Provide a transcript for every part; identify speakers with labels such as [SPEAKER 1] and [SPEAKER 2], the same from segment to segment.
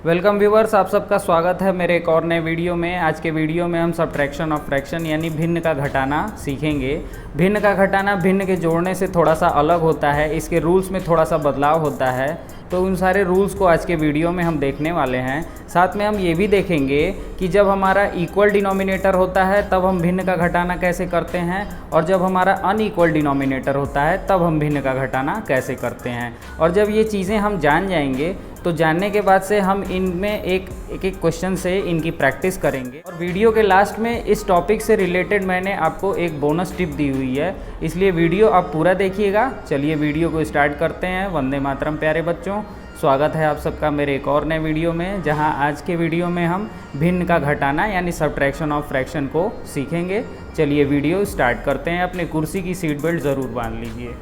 [SPEAKER 1] Welcome viewers, आप सबका स्वागत है मेरे एक और नए वीडियो में। आज के वीडियो में हम सब्ट्रैक्शन ऑफ फ्रैक्शन यानी भिन्न का घटाना सीखेंगे। भिन्न का घटाना भिन्न के जोड़ने से थोड़ा सा अलग होता है, इसके रूल्स में थोड़ा सा बदलाव होता है, तो उन सारे रूल्स को आज के वीडियो में हम देखने वाले हैं। साथ में हम ये भी देखेंगे कि जब हमारा इक्वल डिनोमिनेटर होता है तब हम भिन्न का घटाना कैसे करते हैं, और जब हमारा अनइक्वल डिनोमिनेटर होता है तब हम भिन्न का घटाना कैसे करते हैं। और जब ये चीज़ें हम जान जाएंगे तो जानने के बाद से हम इनमें एक क्वेश्चन से इनकी प्रैक्टिस करेंगे। और वीडियो के लास्ट में इस टॉपिक से रिलेटेड मैंने आपको एक बोनस टिप दी हुई है, इसलिए वीडियो आप पूरा देखिएगा। चलिए वीडियो को स्टार्ट करते हैं। वंदे मातरम प्यारे बच्चों, स्वागत है आप सबका मेरे एक और नए वीडियो में, जहां आज के वीडियो में हम भिन्न का घटाना यानी सब्ट्रैक्शन ऑफ फ्रैक्शन को सीखेंगे। चलिए वीडियो स्टार्ट करते हैं। अपने कुर्सी की सीट बेल्ट ज़रूर बांध लीजिए।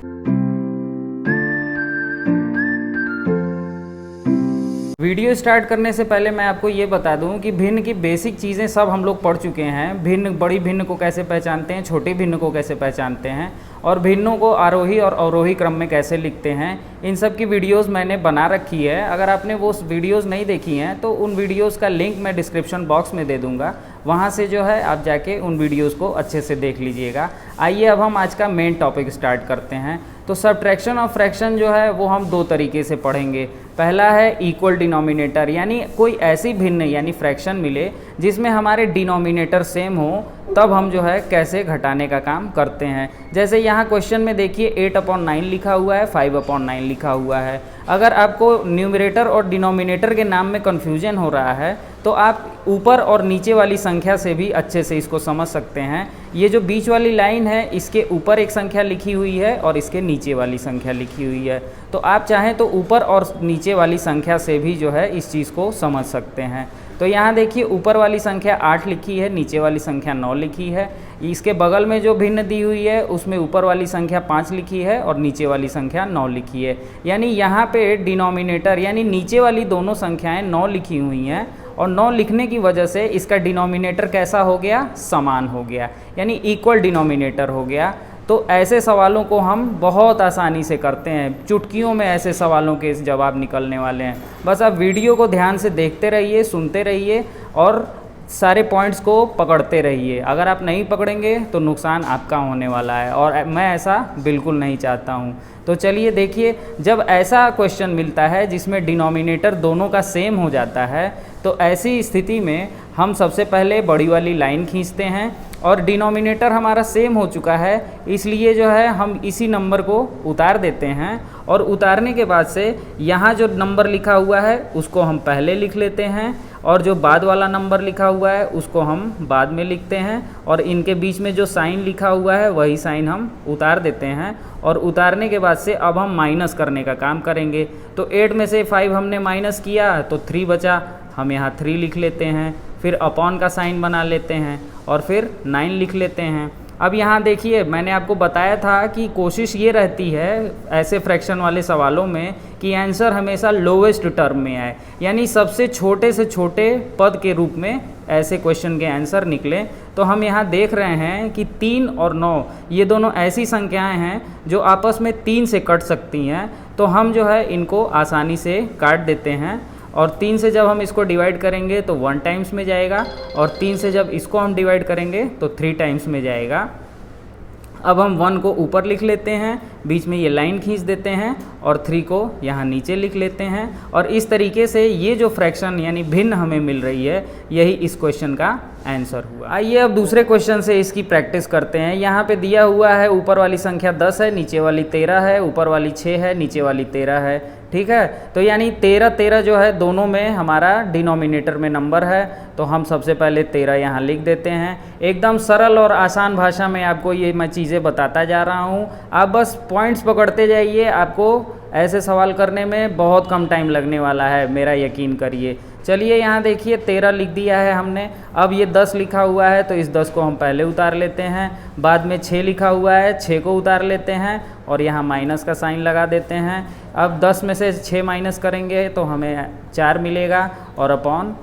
[SPEAKER 1] वीडियो स्टार्ट करने से पहले मैं आपको ये बता दूं कि भिन्न की बेसिक चीज़ें सब हम लोग पढ़ चुके हैं। भिन्न, बड़ी भिन्न को कैसे पहचानते हैं, छोटी भिन्न को कैसे पहचानते हैं, और भिन्नों को आरोही और अवरोही क्रम में कैसे लिखते हैं, इन सब की वीडियोस मैंने बना रखी है। अगर आपने वो वीडियोस नहीं देखी हैं तो उन वीडियोस का लिंक मैं डिस्क्रिप्शन बॉक्स में दे दूंगा, वहाँ से जो है आप जाके उन वीडियोस को अच्छे से देख लीजिएगा। आइए अब हम आज का मेन टॉपिक स्टार्ट करते हैं। तो सब्ट्रैक्शन ऑफ फ्रैक्शन जो है वो हम दो तरीके से पढ़ेंगे। पहला है इक्वल डिनोमिनेटर, यानी कोई ऐसी भिन्न यानी फ्रैक्शन मिले जिसमें हमारे डिनोमिनेटर सेम हो, तब हम जो है कैसे घटाने का काम करते हैं। जैसे यहाँ क्वेश्चन में देखिए 8/9 लिखा हुआ है, 5/9 लिखा हुआ है। अगर आपको न्यूमरेटर और डिनोमिनेटर के नाम में कन्फ्यूजन हो रहा है तो आप ऊपर और नीचे वाली संख्या से भी अच्छे से इसको समझ सकते हैं। ये जो बीच वाली लाइन है, इसके ऊपर एक संख्या लिखी हुई है और इसके नीचे वाली संख्या लिखी हुई है, तो आप चाहें तो ऊपर और नीचे वाली संख्या से भी जो है इस चीज़ को समझ सकते हैं। तो यहाँ देखिए ऊपर वाली संख्या 8 लिखी है, नीचे वाली संख्या 9 लिखी है। इसके बगल में जो भिन्न दी हुई है उसमें ऊपर वाली संख्या 5 लिखी है और नीचे वाली संख्या 9 लिखी है। यानी यहाँ पे डिनोमिनेटर यानी नीचे वाली दोनों संख्याएं 9 लिखी हुई हैं, और 9 लिखने की वजह से इसका डिनोमिनेटर कैसा हो गया, समान हो गया, यानी इक्वल डिनोमिनेटर हो गया। तो ऐसे सवालों को हम बहुत आसानी से करते हैं, चुटकियों में ऐसे सवालों के जवाब निकलने वाले हैं। बस आप वीडियो को ध्यान से देखते रहिए, सुनते रहिए और सारे पॉइंट्स को पकड़ते रहिए। अगर आप नहीं पकड़ेंगे तो नुकसान आपका होने वाला है, और मैं ऐसा बिल्कुल नहीं चाहता हूँ। तो चलिए देखिए, जब ऐसा क्वेश्चन मिलता है जिसमें डिनोमिनेटर दोनों का सेम हो जाता है, तो ऐसी स्थिति में हम सबसे पहले बड़ी वाली लाइन खींचते हैं, और डिनोमिनेटर हमारा सेम हो चुका है इसलिए जो है हम इसी नंबर को उतार देते हैं। और उतारने के बाद से यहाँ जो नंबर लिखा हुआ है उसको हम पहले लिख लेते हैं, और जो बाद वाला नंबर लिखा हुआ है उसको हम बाद में लिखते हैं, और इनके बीच में जो साइन लिखा हुआ है वही साइन हम उतार देते हैं। और उतारने के बाद से अब हम माइनस करने का काम करेंगे। तो 8 में से 5 हमने माइनस किया तो 3 बचा, हम यहाँ 3 लिख लेते हैं, फिर अपॉन का साइन बना लेते हैं और फिर 9 लिख लेते हैं। अब यहाँ देखिए, मैंने आपको बताया था कि कोशिश ये रहती है ऐसे फ्रैक्शन वाले सवालों में कि आंसर हमेशा लोवेस्ट टर्म में आए, यानी सबसे छोटे से छोटे पद के रूप में ऐसे क्वेश्चन के आंसर निकलें। तो हम यहाँ देख रहे हैं कि 3 और 9 ये दोनों ऐसी संख्याएं हैं जो आपस में 3 से कट सकती हैं, तो हम जो है इनको आसानी से काट देते हैं। और 3 से जब हम इसको डिवाइड करेंगे तो 1 टाइम्स में जाएगा, और 3 से जब इसको हम डिवाइड करेंगे तो 3 टाइम्स में जाएगा। अब हम 1 को ऊपर लिख लेते हैं, बीच में ये लाइन खींच देते हैं, और 3 को यहाँ नीचे लिख लेते हैं। और इस तरीके से ये जो फ्रैक्शन यानी भिन्न हमें मिल रही है, यही इस क्वेश्चन का आंसर हुआ। आइए अब दूसरे क्वेश्चन से इसकी प्रैक्टिस करते हैं। यहाँ पे दिया हुआ है ऊपर वाली संख्या 10 है, नीचे वाली 13 है, ऊपर वाली 6 है, नीचे वाली 13 है, ठीक है। तो यानी 13 जो है दोनों में हमारा डिनोमिनेटर में नंबर है, तो हम सबसे पहले 13 यहाँ लिख देते हैं। एकदम सरल और आसान भाषा में आपको ये मैं चीज़ें बताता जा रहा हूँ, आप बस पॉइंट्स पकड़ते जाइए। आपको ऐसे सवाल करने में बहुत कम टाइम लगने वाला है, मेरा यकीन करिए। चलिए यहाँ देखिए 13 लिख दिया है हमने। अब ये 10 लिखा हुआ है तो इस 10 को हम पहले उतार लेते हैं, बाद में 6 लिखा हुआ है, 6 को उतार लेते हैं और यहाँ माइनस का साइन लगा देते हैं। अब 10 में से 6 माइनस करेंगे तो हमें 4 मिलेगा, और अपॉन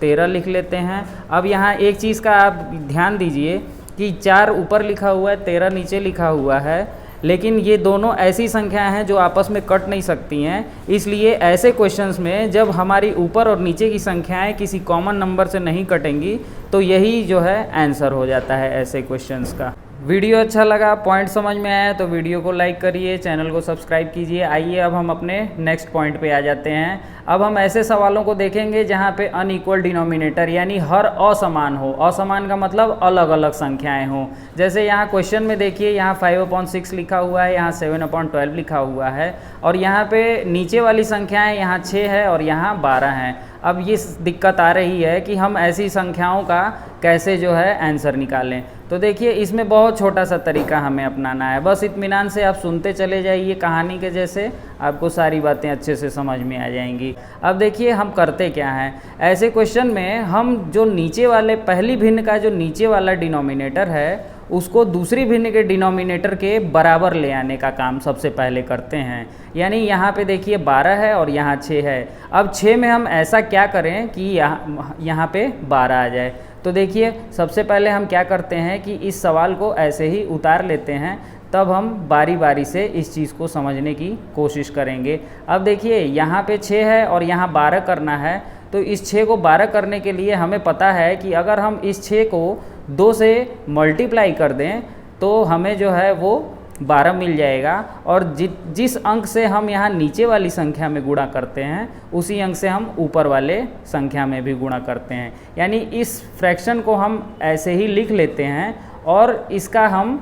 [SPEAKER 1] 13 लिख लेते हैं। अब यहाँ एक चीज़ का आप ध्यान दीजिए कि 4 ऊपर लिखा हुआ है, 13 नीचे लिखा हुआ है, लेकिन ये दोनों ऐसी संख्याएं हैं जो आपस में कट नहीं सकती हैं। इसलिए ऐसे क्वेश्चंस में जब हमारी ऊपर और नीचे की संख्याएं किसी कॉमन नंबर से नहीं कटेंगी तो यही जो है आंसर हो जाता है ऐसे क्वेश्चंस का। वीडियो अच्छा लगा, पॉइंट समझ में आया तो वीडियो को लाइक करिए, चैनल को सब्सक्राइब कीजिए। आइए अब हम अपने नेक्स्ट पॉइंट पे आ जाते हैं। अब हम ऐसे सवालों को देखेंगे जहाँ पे अनइक्वल डिनोमिनेटर यानी हर असमान हो। असमान का मतलब अलग अलग संख्याएं हों। जैसे यहाँ क्वेश्चन में देखिए, यहाँ 5/6 लिखा हुआ है, यहाँ 7/12 लिखा हुआ है और यहाँ पे नीचे वाली संख्याएं यहाँ 6 है और यहाँ 12 हैं। अब ये दिक्कत आ रही है कि हम ऐसी संख्याओं का कैसे जो है आंसर निकालें। तो देखिए इसमें बहुत छोटा सा तरीका हमें अपनाना है। बस इत्मीनान से आप सुनते चले जाइए, कहानी के जैसे आपको सारी बातें अच्छे से समझ में आ जाएंगी। अब देखिए हम करते क्या हैं। ऐसे क्वेश्चन में हम जो नीचे वाले पहली भिन्न का जो नीचे वाला डिनोमिनेटर है उसको दूसरी भिन्न के डिनोमिनेटर के बराबर ले आने का काम सबसे पहले करते हैं। यानी यहाँ पे देखिए 12 है और यहाँ 6 है। अब 6 में हम ऐसा क्या करें कि यहाँ पे 12 आ जाए। तो देखिए सबसे पहले हम क्या करते हैं कि इस सवाल को ऐसे ही उतार लेते हैं, तब हम बारी बारी से इस चीज़ को समझने की कोशिश करेंगे। अब देखिए यहाँ पे 6 है और यहाँ 12 करना है, तो इस 6 को 12 करने के लिए हमें पता है कि अगर हम इस 6 को 2 से मल्टीप्लाई कर दें तो हमें जो है वो 12 मिल जाएगा। और जिस अंक से हम यहाँ नीचे वाली संख्या में गुणा करते हैं उसी अंक से हम ऊपर वाले संख्या में भी गुणा करते हैं। यानी इस फ्रैक्शन को हम ऐसे ही लिख लेते हैं और इसका हम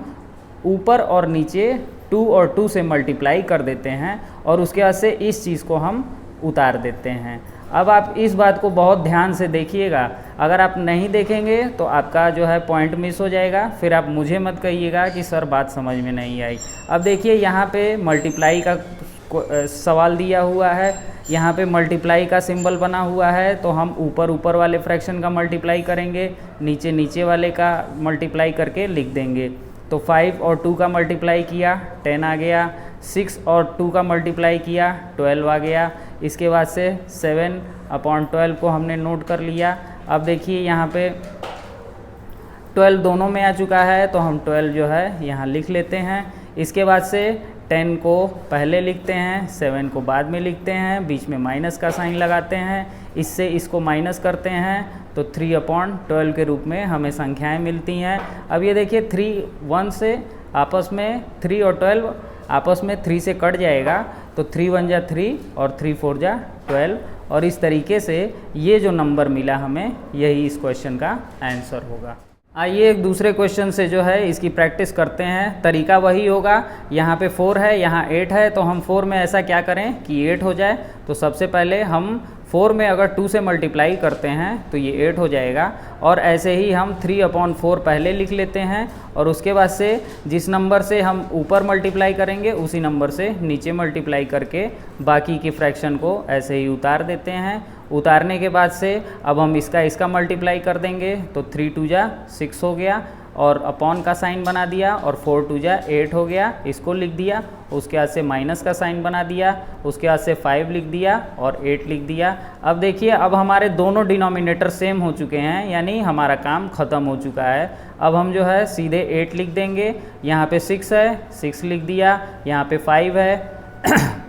[SPEAKER 1] ऊपर और नीचे 2 और 2 से मल्टीप्लाई कर देते हैं और उसके बाद से इस चीज़ को हम उतार देते हैं। अब आप इस बात को बहुत ध्यान से देखिएगा, अगर आप नहीं देखेंगे तो आपका जो है पॉइंट मिस हो जाएगा, फिर आप मुझे मत कहिएगा कि सर बात समझ में नहीं आई। अब देखिए यहाँ पे मल्टीप्लाई का सवाल दिया हुआ है, यहाँ पे मल्टीप्लाई का सिंबल बना हुआ है, तो हम ऊपर वाले फ्रैक्शन का मल्टीप्लाई करेंगे, नीचे वाले का मल्टीप्लाई करके लिख देंगे। तो 5 और 2 का मल्टीप्लाई किया 10 आ गया, 6 और 2 का मल्टीप्लाई किया 12 आ गया। इसके बाद से 7/12 को हमने नोट कर लिया। अब देखिए यहाँ पे 12 दोनों में आ चुका है, तो हम 12 जो है यहाँ लिख लेते हैं। इसके बाद से 10 को पहले लिखते हैं, 7 को बाद में लिखते हैं, बीच में माइनस का साइन लगाते हैं, इससे इसको माइनस करते हैं तो 3/12 के रूप में हमें संख्याएं मिलती हैं। अब ये देखिए 3 1 से आपस में 3 और 12 आपस में 3 से कट जाएगा, तो 3 1 जा 3 और 3 4 जा 12, और इस तरीके से ये जो नंबर मिला हमें यही इस क्वेश्चन का आंसर होगा। आइए एक दूसरे क्वेश्चन से जो है इसकी प्रैक्टिस करते हैं। तरीका वही होगा, यहाँ पे 4 है, यहाँ 8 है, तो हम 4 में ऐसा क्या करें कि 8 हो जाए। तो सबसे पहले हम 4 में अगर 2 से मल्टीप्लाई करते हैं तो ये 8 हो जाएगा, और ऐसे ही हम 3/4 पहले लिख लेते हैं और उसके बाद से जिस नंबर से हम ऊपर मल्टीप्लाई करेंगे उसी नंबर से नीचे मल्टीप्लाई करके बाकी की फ्रैक्शन को ऐसे ही उतार देते हैं। उतारने के बाद से अब हम इसका मल्टीप्लाई कर देंगे, तो 3 2 जा 6 हो गया और अपॉन का साइन बना दिया, और 4 2 जा 8 हो गया, इसको लिख दिया। उसके बाद से माइनस का साइन बना दिया, उसके बाद से 5 लिख दिया और 8 लिख दिया। अब देखिए अब हमारे दोनों डिनोमिनेटर सेम हो चुके हैं, यानी हमारा काम ख़त्म हो चुका है। अब हम जो है सीधे 8 लिख देंगे, यहाँ पे 6 है 6 लिख दिया, यहाँ पे 5 है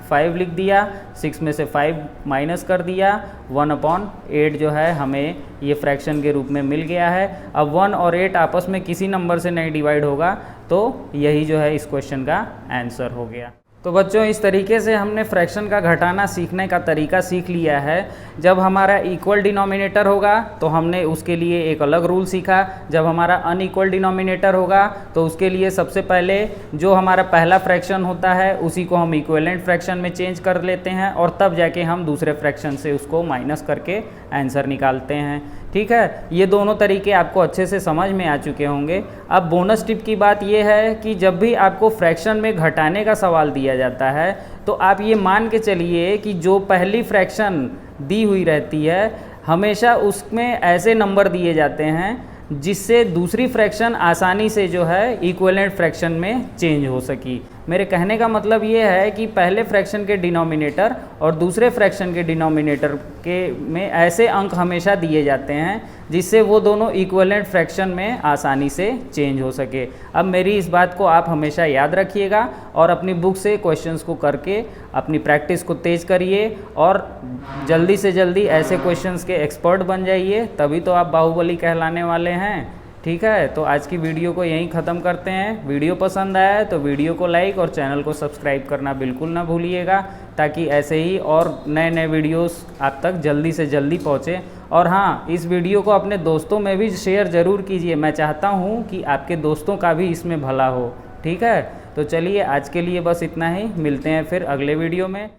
[SPEAKER 1] 5 लिख दिया, 6 में से 5 माइनस कर दिया, 1/8 जो है हमें ये फ्रैक्शन के रूप में मिल गया है। अब 1 और 8 आपस में किसी नंबर से नहीं डिवाइड होगा, तो यही जो है इस क्वेश्चन का आंसर हो गया। तो बच्चों इस तरीके से हमने फ्रैक्शन का घटाना सीखने का तरीका सीख लिया है। जब हमारा इक्वल डिनोमिनेटर होगा तो हमने उसके लिए एक अलग रूल सीखा, जब हमारा अनइक्वल डिनोमिनेटर होगा तो उसके लिए सबसे पहले जो हमारा पहला फ्रैक्शन होता है उसी को हम इक्विवेलेंट फ्रैक्शन में चेंज कर लेते हैं, और तब जाके हम दूसरे फ्रैक्शन से उसको माइनस करके आंसर निकालते हैं। ठीक है, ये दोनों तरीके आपको अच्छे से समझ में आ चुके होंगे। अब बोनस टिप की बात ये है कि जब भी आपको फ्रैक्शन में घटाने का सवाल दिया जाता है तो आप ये मान के चलिए कि जो पहली फ्रैक्शन दी हुई रहती है हमेशा उसमें ऐसे नंबर दिए जाते हैं जिससे दूसरी फ्रैक्शन आसानी से जो है इक्विवेलेंट फ्रैक्शन में चेंज हो सकी। मेरे कहने का मतलब ये है कि पहले फ्रैक्शन के डिनोमिनेटर और दूसरे फ्रैक्शन के डिनोमिनेटर के में ऐसे अंक हमेशा दिए जाते हैं जिससे वो दोनों इक्विवेलेंट फ्रैक्शन में आसानी से चेंज हो सके। अब मेरी इस बात को आप हमेशा याद रखिएगा और अपनी बुक से क्वेश्चंस को करके अपनी प्रैक्टिस को तेज करिए और जल्दी से जल्दी ऐसे क्वेश्चंस के एक्सपर्ट बन जाइए, तभी तो आप बाहुबली कहलाने वाले हैं। ठीक है, तो आज की वीडियो को यहीं ख़त्म करते हैं। वीडियो पसंद आया है तो वीडियो को लाइक और चैनल को सब्सक्राइब करना बिल्कुल ना भूलिएगा, ताकि ऐसे ही और नए नए वीडियोस आप तक जल्दी से जल्दी पहुँचे। और हाँ, इस वीडियो को अपने दोस्तों में भी शेयर ज़रूर कीजिए। मैं चाहता हूँ कि आपके दोस्तों का भी इसमें भला हो। ठीक है, तो चलिए आज के लिए बस इतना ही, मिलते हैं फिर अगले वीडियो में।